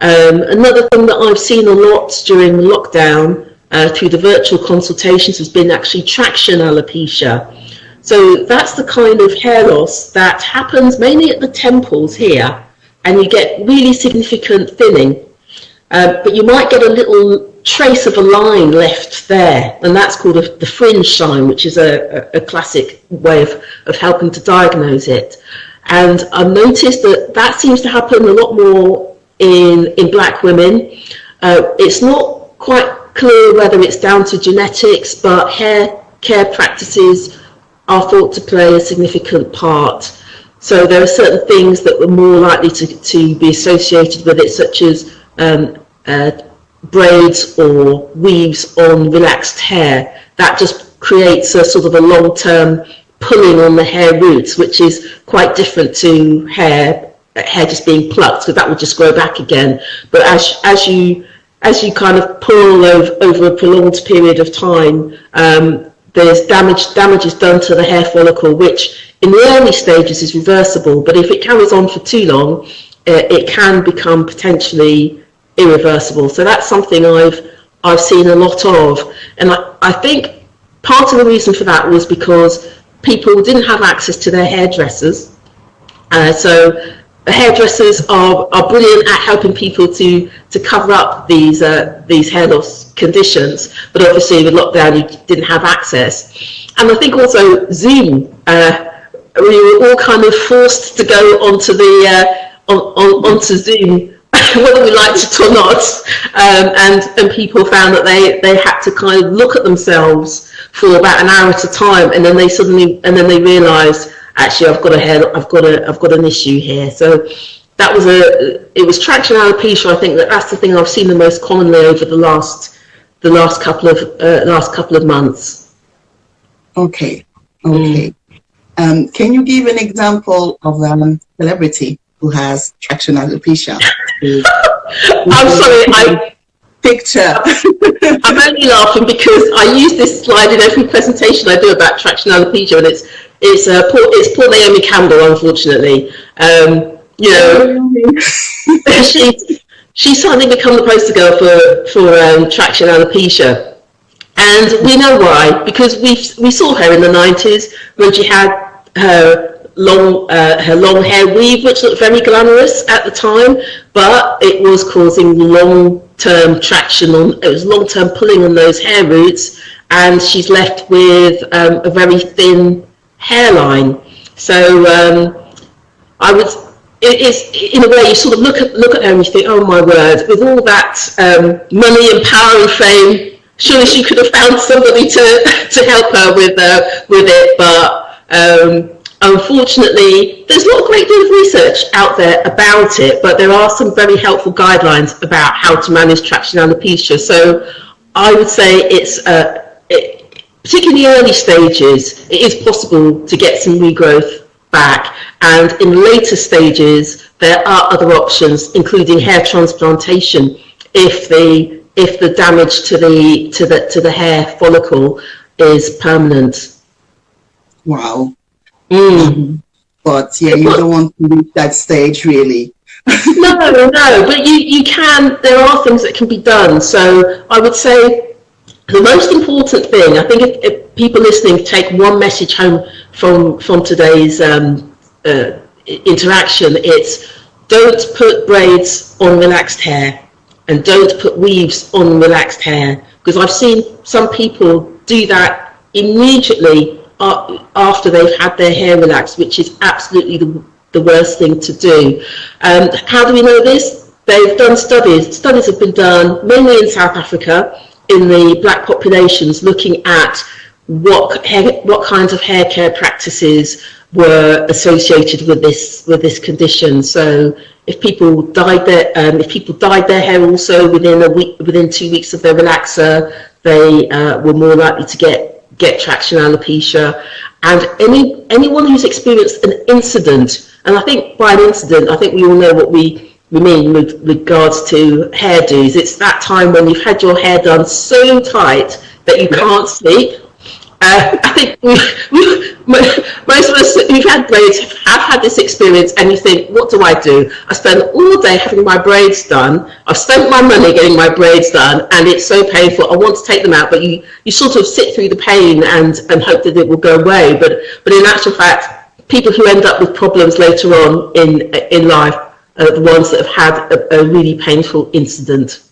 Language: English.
Another thing that I've seen a lot during the lockdown through the virtual consultations has been actually traction alopecia. So that's the kind of hair loss that happens mainly at the temples here, and you get really significant thinning. But you might get a little trace of a line left there, and that's called the fringe sign, which is a classic way of helping to diagnose it. And I've noticed that seems to happen a lot more in black women. It's not quite clear whether it's down to genetics, but hair care practices are thought to play a significant part. So there are certain things that were more likely to be associated with it, such as braids or weaves on relaxed hair. That just creates a sort of a long-term pulling on the hair roots, which is quite different to hair just being plucked, because that would just grow back again. But as you kind of pull over a prolonged period of time, there's damage is done to the hair follicle, which in the early stages is reversible, but if it carries on for too long, it can become potentially irreversible. So that's something I've seen a lot of, and I think part of the reason for that was because people didn't have access to their hairdressers. So the hairdressers are brilliant at helping people to cover up these hair loss conditions, but obviously with lockdown you didn't have access. And I think also Zoom, we were all kind of forced to go onto onto Zoom, whether we liked it or not, and people found that they had to kind of look at themselves for about an hour at a time, and then they realised, actually I've got an issue here. So that was it was traction alopecia. I think that's the thing I've seen the most commonly over the last couple of months. Okay. Can you give an example of a celebrity who has traction alopecia? I'm sorry, picture. I'm only laughing because I use this slide in every presentation I do about traction alopecia, and it's poor Naomi Campbell, unfortunately. She's suddenly become the poster girl for traction alopecia, and we know why, because we saw her in the 90s when she had her long hair weave, which looked very glamorous at the time, but it was causing long-term traction it was long-term pulling on those hair roots, and she's left with a very thin hairline. So it is, in a way, you sort of look at her and you think, oh my word, with all that money and power and fame, surely she could have found somebody to help her with it, but unfortunately, there's not a great deal of research out there about it, but there are some very helpful guidelines about how to manage traction alopecia. So I would say particularly in the early stages, it is possible to get some regrowth back, and in later stages there are other options, including hair transplantation, if the damage to the hair follicle is permanent. Wow. But yeah, you don't want to reach that stage, really. No, but you can. There are things that can be done. So I would say the most important thing, I think, if people listening take one message home from today's interaction, it's don't put braids on relaxed hair, and don't put weaves on relaxed hair, because I've seen some people do that immediately after they've had their hair relaxed, which is absolutely the worst thing to do. How do we know this? They've done studies. Studies have been done mainly in South Africa in the black populations, looking at what kinds of hair care practices were associated with this condition. So if people dyed their hair also within 2 weeks of their relaxer, they were more likely to get traction alopecia. And anyone who's experienced an incident, and I think by an incident, I think we all know what we mean with regards to hairdos. It's that time when you've had your hair done so tight that you can't sleep. I think most of us who've had braids have had this experience, and you think, what do I do? I spend all day having my braids done. I've spent my money getting my braids done, and it's so painful. I want to take them out, but you sort of sit through the pain and hope that it will go away. But in actual fact, people who end up with problems later on in life are the ones that have had a really painful incident.